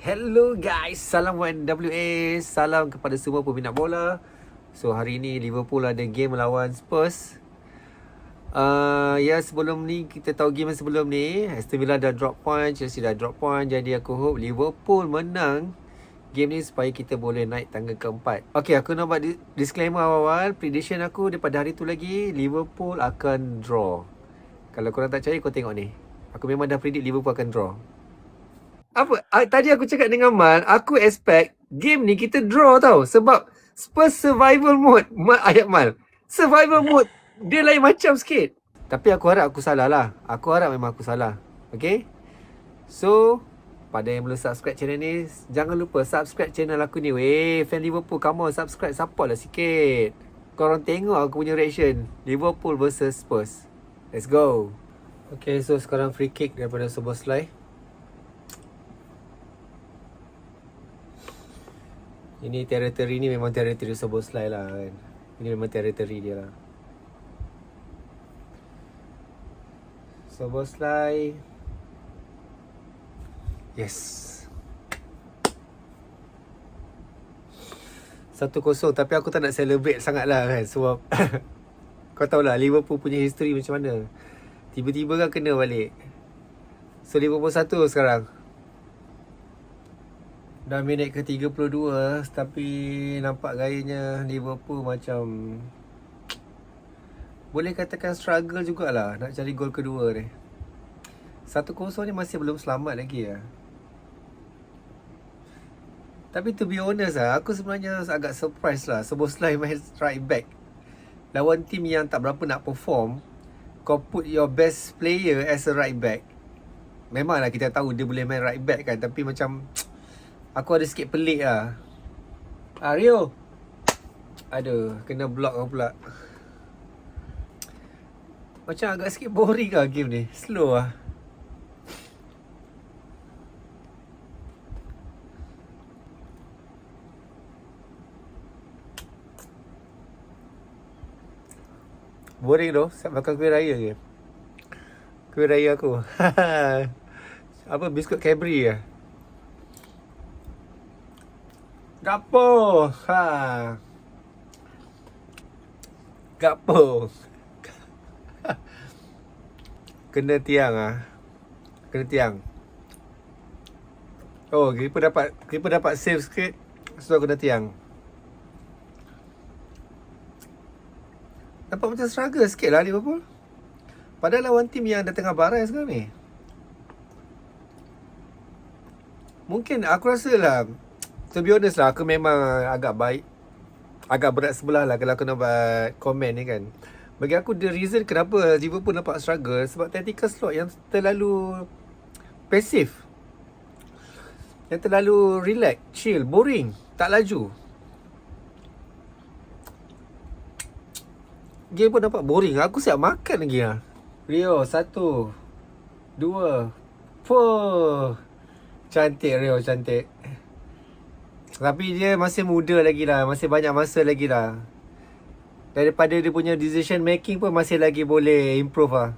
Hello guys, salam NWA, salam kepada semua peminat bola. So hari ni Liverpool ada game melawan Spurs. Sebelum ni kita tahu game sebelum ni Aston Villa dah drop point, Chelsea dah drop point. Jadi aku hope Liverpool menang game ni supaya kita boleh naik tangga keempat. Okay, aku nak buat disclaimer awal. Prediction aku daripada hari tu lagi, Liverpool akan draw. Kalau korang tak percaya, kau tengok ni. Aku memang dah predict Liverpool akan draw. Apa? Tadi aku cakap dengan Mal, aku expect game ni kita draw tau. Sebab Spurs survival mode. Ayat Mal, survival mode dia lain macam sikit. Tapi aku harap aku salah lah. Aku harap memang aku salah. Okay? So, pada yang belum subscribe channel ni, jangan lupa subscribe channel aku ni. Weh, fan Liverpool, come on subscribe, support lah sikit. Korang tengok aku punya reaction Liverpool versus Spurs. Let's go. Okay, so sekarang free kick daripada Szoboszlai. Ini territory ni memang territory Szoboszlai lah kan. Ini memang territory dia lah. Szoboszlai. Yes. 1-0, tapi aku tak nak celebrate sangat lah kan. Sebab kau tahulah Liverpool punya history macam mana. Tiba-tiba kan kena balik. So Liverpool 1 sekarang. Dah minit ke 32, tapi nampak gayanya Liverpool macam boleh katakan struggle jugalah nak cari gol kedua ni. 1-0 ni masih belum selamat lagi lah. Tapi to be honest lah, aku sebenarnya agak surprise lah Szoboszlai main right back. Lawan tim yang tak berapa nak perform, kau put your best player as a right back. Memanglah kita tahu dia boleh main right back kan, tapi macam aku ada sikit pelik lah. Rio. Aduh, kena block kau pula. Macam agak sikit boring lah game ni. Slow lah. Boring tu. Saya makan kuih raya ke? Kuih raya aku. Apa, biskut Cadbury lah. Gapo. Gapo. Kena tiang ah. Kena tiang. Oh, keeper dapat save sikit. So kena tiang. Nampak macam struggle sikit lah Liverpool. Padahal lawan tim yang dah tengah barai sekarang ni. Mungkin aku rasa lah, to be honest lah, aku memang agak berat sebelah lah kalau aku nak buat komen ni kan. Bagi aku, the reason kenapa Liverpool nampak struggle sebab tactical slot yang terlalu pasif, yang terlalu relax, chill, boring, tak laju. Game pun nampak boring. Aku siap makan lagi lah. Rio, 1 2 4. Cantik Rio, cantik. Tapi dia masih muda lagi lah. Masih banyak masa lagi lah. Daripada dia punya decision making pun masih lagi boleh improve lah.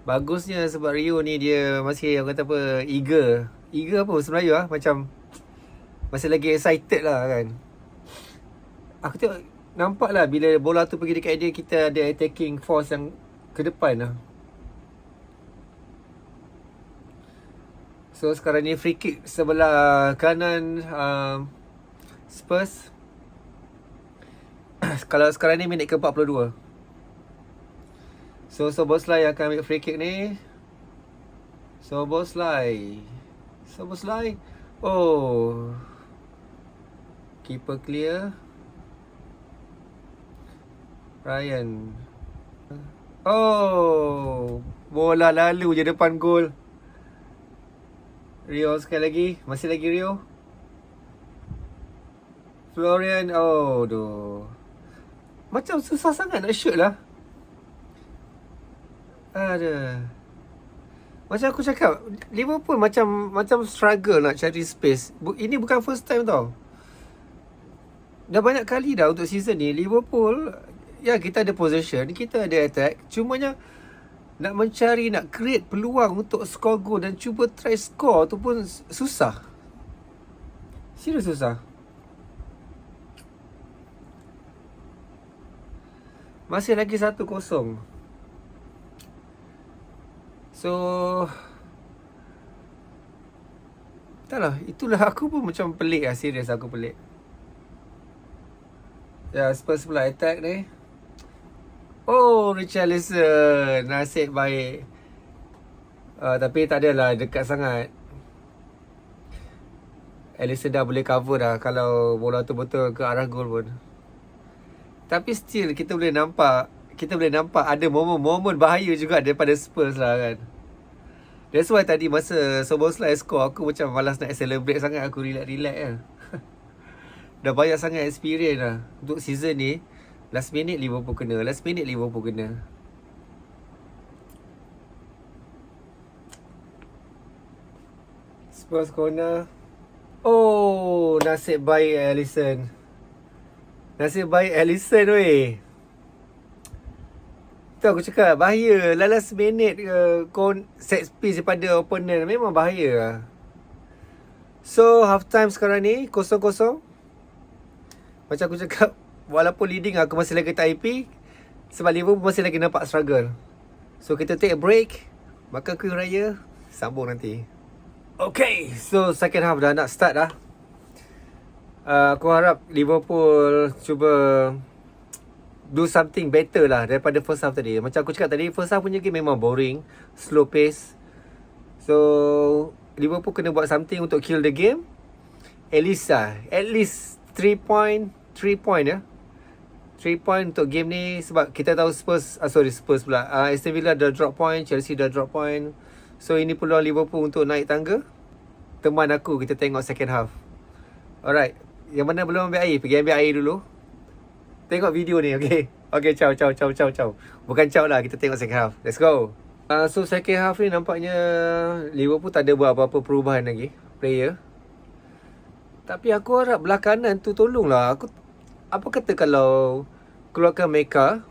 Bagusnya sebab Rio ni dia masih, yang kata apa, eager. Eager apa sebenarnya lah. Macam masih lagi excited lah kan. Aku tengok, nampak lah bila bola tu pergi dekat dia, kita ada attacking force yang ke depan lah. So sekarang ni free kick sebelah kanan Spurs. Kalau sekarang ni minit ke 42. So Szoboszlai akan ambil free kick ni. Szoboszlai. Oh, keeper clear. Ryan. Oh, bola lalu je depan gol. Rio sekali lagi. Masih lagi Rio. Florian. Oh, doh. Macam susah sangat nak shoot lah. Ada. Macam aku cakap, Liverpool macam struggle nak cari space. Ini bukan first time tau. Dah banyak kali dah untuk season ni Liverpool, ya, kita ada possession, kita ada attack, cumanya nak mencari, nak create peluang untuk score goal dan cuba try score tu pun susah. Serius susah. Masih lagi 1-0. So taklah, itulah aku pun macam pelik lah. Serius aku pelik. Ya, Spurs pula attack ni. Oh, Richarlison. Nasib baik. Tapi tak adalah dekat sangat. Alisson dah boleh cover dah kalau bola tu betul ke arah gol pun. Tapi still kita boleh nampak ada momen-momen bahaya juga daripada Spurs lah kan. That's why tadi masa Szoboszlai score, aku macam malas nak celebrate sangat. Aku relax kan. Dah banyak sangat experience lah untuk season ni. Last minute Liverpool kena. Spurs corner. Oh, nasib baik Alisson weh. Tu aku cakap bahaya. Last minute set piece daripada opponent. Memang bahaya lah. So half time sekarang ni 0-0. Macam aku cakap, walaupun leading aku masih lagi tak happy. Sebab Liverpool masih lagi nampak struggle. So kita take a break. Makan kuih raya. Sambung nanti. Okay, so second half dah nak start dah. Aku harap Liverpool cuba do something better lah daripada first half tadi. Macam aku cakap tadi, first half punya game memang boring, slow pace. So Liverpool kena buat something untuk kill the game. At least 3 point ya. 3 point untuk game ni. Sebab kita tahu Spurs pula, Aston Villa dah drop point, Chelsea dah drop point. So ini peluang Liverpool untuk naik tangga. Teman aku, kita tengok second half. Alright, yang mana belum ambil air, pergi ambil air dulu. Tengok video ni, okay? Okay, ciao. Bukan ciao lah, kita tengok second half. Let's go. So second half ni nampaknya Liverpool tak ada buat apa-apa perubahan lagi player. Tapi aku harap belah kanan tu tolonglah. Apa kata kalau keluarkan Meka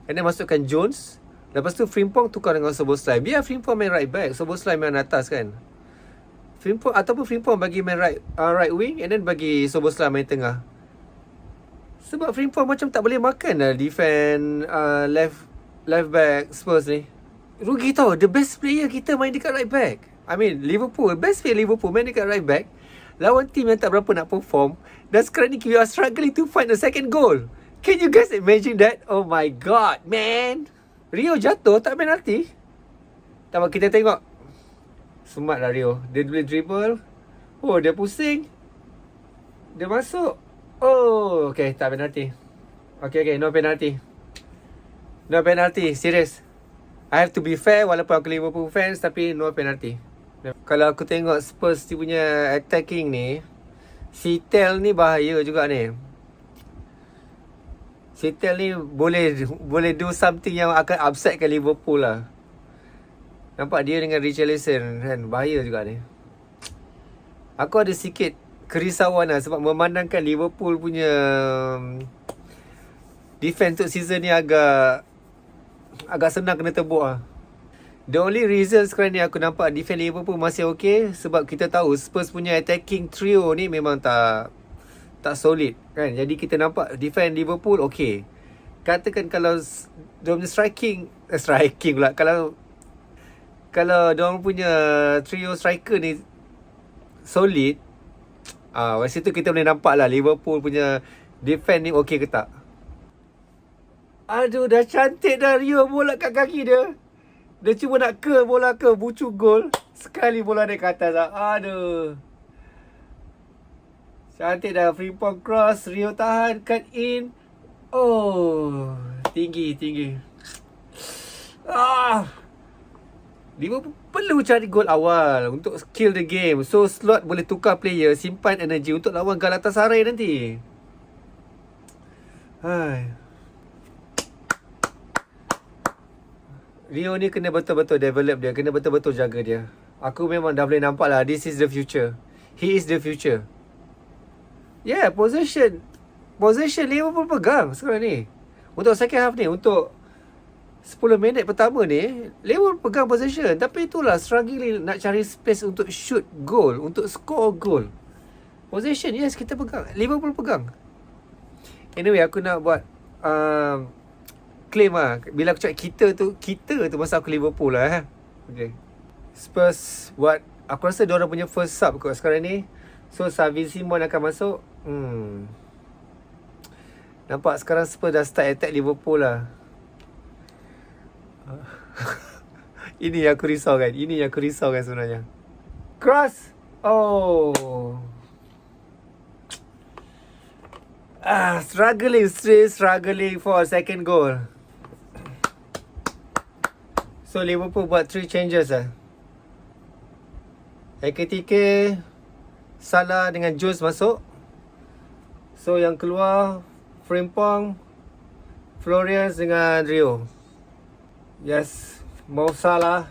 and then masukkan Jones, lepas tu Frimpong tukar dengan Szoboszlai. Biar Frimpong main right back, Szoboszlai main atas kan. Frimpong bagi main right wing and then bagi Szoboszlai main tengah. Sebab Frimpong macam tak boleh makan lah defend left back Spurs ni. Rugi tau. The best player kita main dekat right back. I mean Liverpool, best player Liverpool main dekat right back. Lawan team yang tak berapa nak perform. Dan sekarang ni we are struggling to find a second goal. Can you guys imagine that? Oh my god, man. Rio jatuh tak penalti. Tak apa, kita tengok. Smart lah Rio. Dia boleh dribble. Oh, dia pusing. Dia masuk. Oh, okay, tak penalti. Okay, no penalti. No penalti, serious. I have to be fair walaupun aku Liverpool fans, tapi no penalti. Kalau aku tengok Spurs punya attacking ni, si Tel ni bahaya juga ni. Si Tel ni boleh do something yang akan upsetkan Liverpool lah. Nampak dia dengan Richarlison kan, bahaya juga ni. Aku ada sikit kerisauan lah sebab memandangkan Liverpool punya defense untuk season ni agak senang kena tebuk lah. The only reason sekarang ni aku nampak defense Liverpool masih okay sebab kita tahu Spurs punya attacking trio ni memang tak solid kan. Jadi kita nampak defense Liverpool okay. Katakan kalau dia punya striking pula, kalau diorang punya trio striker ni solid, dari situ kita boleh nampak lah Liverpool punya defense ni okay ke tak. Aduh, dah cantik dah Rio bola kat kaki dia. Dia cuba nak bola ke bucu gol. Sekali bola dia ke atas lah. Aduh, cantik dah. Frimpong cross, Rio tahan, cut in. Oh, tinggi. Liverpool perlu cari gol awal untuk kill the game. So Slot boleh tukar player, simpan energi untuk lawan Galatasaray nanti. Hai. Rio ni kena betul-betul develop dia, kena betul-betul jaga dia. Aku memang dah boleh nampak lah, this is the future. He is the future. Yeah, possession Liverpool pegang sekarang ni. Untuk second half ni, untuk 10 minit pertama ni, Liverpool pegang possession. Tapi itulah struggling nak cari space untuk shoot goal, untuk score goal. Possession, yes, kita pegang. Liverpool pegang. Anyway, aku nak buat claim lah. Bila aku cakap kita tu masa aku Liverpool lah. Okay. Spurs buat, aku rasa diorang punya first sub kot sekarang ni. So Xavi Simon akan masuk. Nampak sekarang Spurs dah start attack Liverpool lah. Ini yang aku risaukan sebenarnya. Cross. Oh. Struggling for a second goal. So Liverpool buat 3 changes lah. Ekitike, Salah dengan Jones masuk. So yang keluar Frimpong, Florian dengan Rio. Yes, Mo Salah.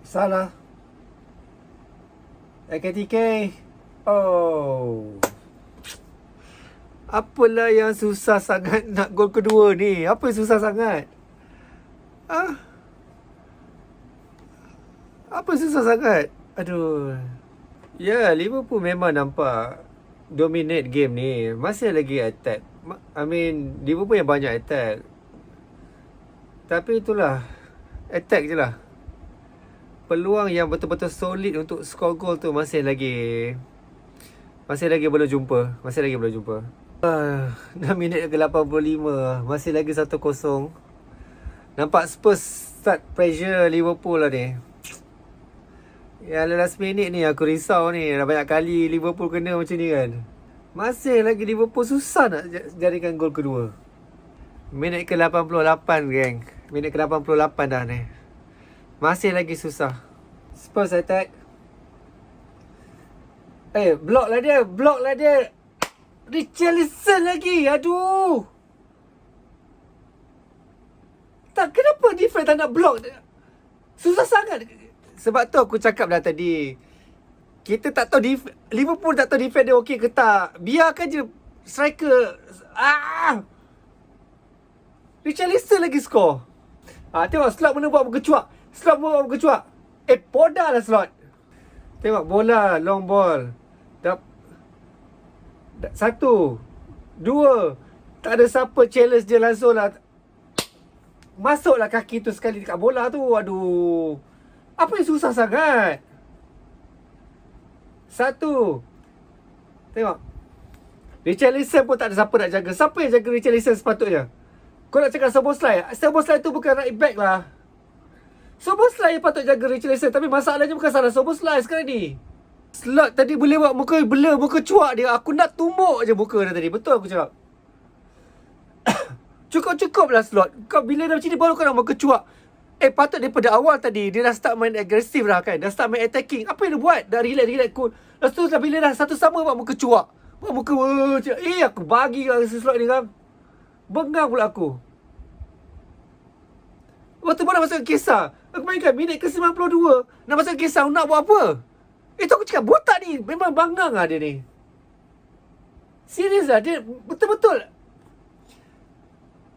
Salah. Ekitike. Oh. Apalah yang susah sangat nak gol kedua ni? Apa yang susah sangat? Apa susah sangat? Aduh. Ya, Liverpool memang nampak dominate game ni. Masih lagi attack. Liverpool yang banyak attack. Tapi itulah, attack je lah. Peluang yang betul-betul solid untuk score goal tu masih lagi belum jumpa. 6 minit ke 85. Masih lagi 1-0. Nampak Spurs start pressure Liverpool lah ni. Ya, last minute ni aku risau ni. Dah banyak kali Liverpool kena macam ni kan. Masih lagi Liverpool susah nak jadikan gol kedua. Minit ke 88 geng. Minit ke 88 dah ni. Masih lagi susah. Spurs attack. Block lah dia. Richarlison lagi. Aduh. Tak, kenapa defense tak nak block? Susah sangat. Sebab tu aku cakap dah tadi. Kita tak tahu Liverpool tak tahu defense dia okey ke tak. Biarkan je striker. Richarlison lagi score. Tengok slot mana buat berkecuak. Poda lah slot. Tengok bola, long ball. 1, 2. Tak ada siapa challenge dia langsung lah. Masuklah kaki tu sekali dekat bola tu. Aduh. Apa yang susah sangat? 1. Tengok. Richarlison pun tak ada siapa nak jaga. Siapa yang jaga Richarlison sepatutnya? Kau nak cakap Szoboszlai tu bukan right back lah. Szoboszlai patut jaga Richarlison. Tapi masalahnya bukan salah Szoboszlai sekarang ni. Slot tadi boleh buat muka cuak dia. Aku nak tumbuk je muka dia tadi. Betul aku cakap. Cukup lah slot. Kau bila dah macam ni baru kau nak muka cuak. Patut daripada awal tadi dia dah start main agresif dah kan. Dah start main attacking. Apa yang dia buat? Dah relax cool. Lepas tu bila dah satu sama buat muka cuak. Buat muka aku bagi lah slot ni kan. Bengang pula aku. Waktu mana masuk kisah. Aku mainkan minit ke 92. Nak masuk kisah nak buat apa? Itu aku cakap botak ni memang bangang lah dia ni. Serius lah dia betul-betul.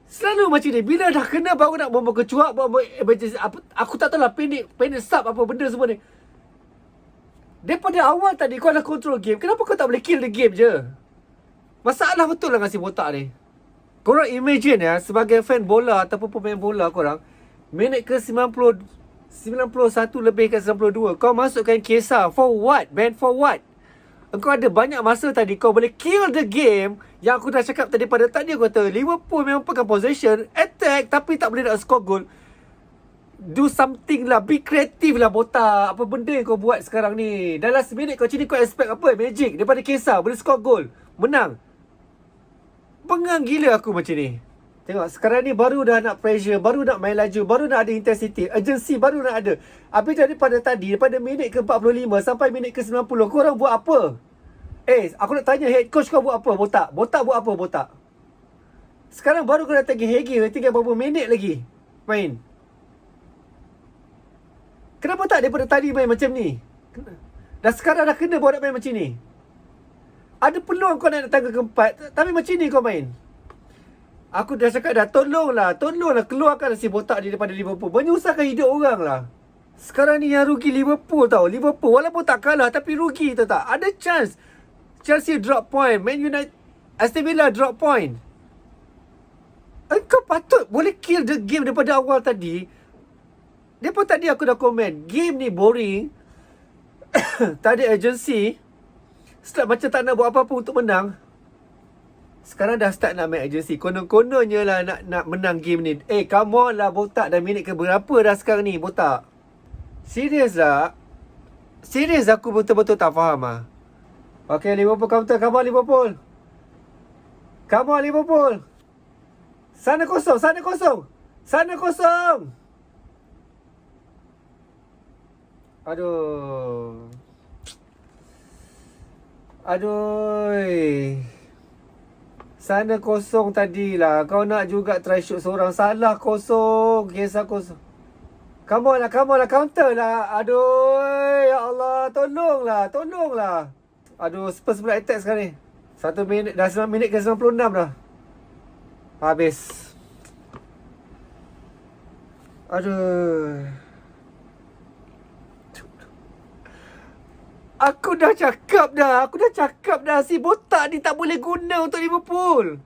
Selalu macam ni. Bila dah kena baru nak buat kecuak, aku tak tahu lah pendek sub apa benda semua ni. Daripada awal tadi kau dah control game. Kenapa kau tak boleh kill the game je? Masalah betul lah dengan si botak ni. Korang imagine ya, sebagai fan bola ataupun pemain bola korang, minit ke 91 lebih ke 92, kau masukkan Chiesa. For what, man? For what? Engkau ada banyak masa tadi. Kau boleh kill the game. Yang aku dah cakap tadi pada tadi, aku kata Liverpool memang pegang possession, attack, tapi tak boleh nak score goal. Do something lah. Be creative lah botak. Apa benda yang kau buat sekarang ni? Dah last minute kau sini kau expect apa? Magic daripada Chiesa boleh score goal, menang. Bengang gila aku macam ni. Tengok sekarang ni baru dah nak pressure, baru nak main laju, baru nak ada intensity, urgency baru nak ada. Habis daripada tadi, daripada minit ke 45 sampai minit ke 90, korang buat apa? Aku nak tanya head coach kau buat apa, botak? Botak buat apa, botak? Sekarang baru kau dah tagi Hagi, tinggal berapa minit lagi main. Kenapa tak daripada tadi main macam ni? Dah sekarang dah kena baru nak main macam ni. Ada peluang kau nak tangga keempat, tapi macam ni kau main. Aku dah cakap dah, tolonglah keluarkan si botak ni daripada Liverpool. Menyusahkan hidup orang lah. Sekarang ni yang rugi Liverpool tau. Liverpool walaupun tak kalah tapi rugi tau tak. Ada chance Chelsea drop point, Man United, Aston Villa drop point. Engkau patut boleh kill the game daripada awal tadi. Daripada tadi aku dah komen, game ni boring. Tak ada urgency. Start macam tak nak buat apa-apa untuk menang. Sekarang dah start nak main urgency. Konon-kononnya lah nak menang game ni. Come on lah botak. Dah minit ke berapa dah sekarang ni botak. Serius lah. Serius aku betul-betul tak faham lah. Okay, Liverpool counter. Come on Liverpool. Come on Liverpool. Sana kosong. Sana kosong. Sana kosong. Aduh. Aduh. Sana kosong tadilah. Kau nak juga try shoot seorang. Salah kosong. Kisah kosong. Come on lah, counter lah. Aduh, ya Allah, tolonglah. Aduh, Spurs pula attack sekarang ni. 1 minit, dah 9 minit ke 96 dah. Habis. Aduh. Aku dah cakap dah. Si botak ni tak boleh guna untuk Liverpool.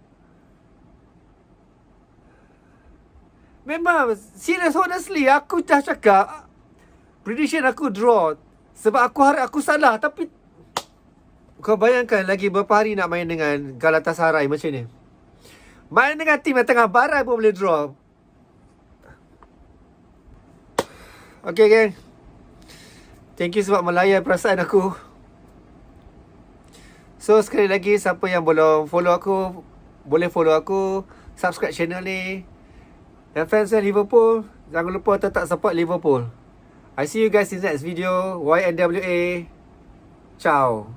Memang serious, honestly aku dah cakap prediction aku draw. Sebab aku harap aku salah. Tapi kau bayangkan lagi berapa hari nak main dengan Galatasaray macam ni. Main dengan tim yang tengah barai pun boleh draw. Okay geng, thank you sebab melayan perasaan aku. So sekali lagi, siapa yang belum follow aku, boleh follow aku, subscribe channel ni. Dan fans Liverpool, jangan lupa tetap support Liverpool. I see you guys in the next video. YNWA. Ciao.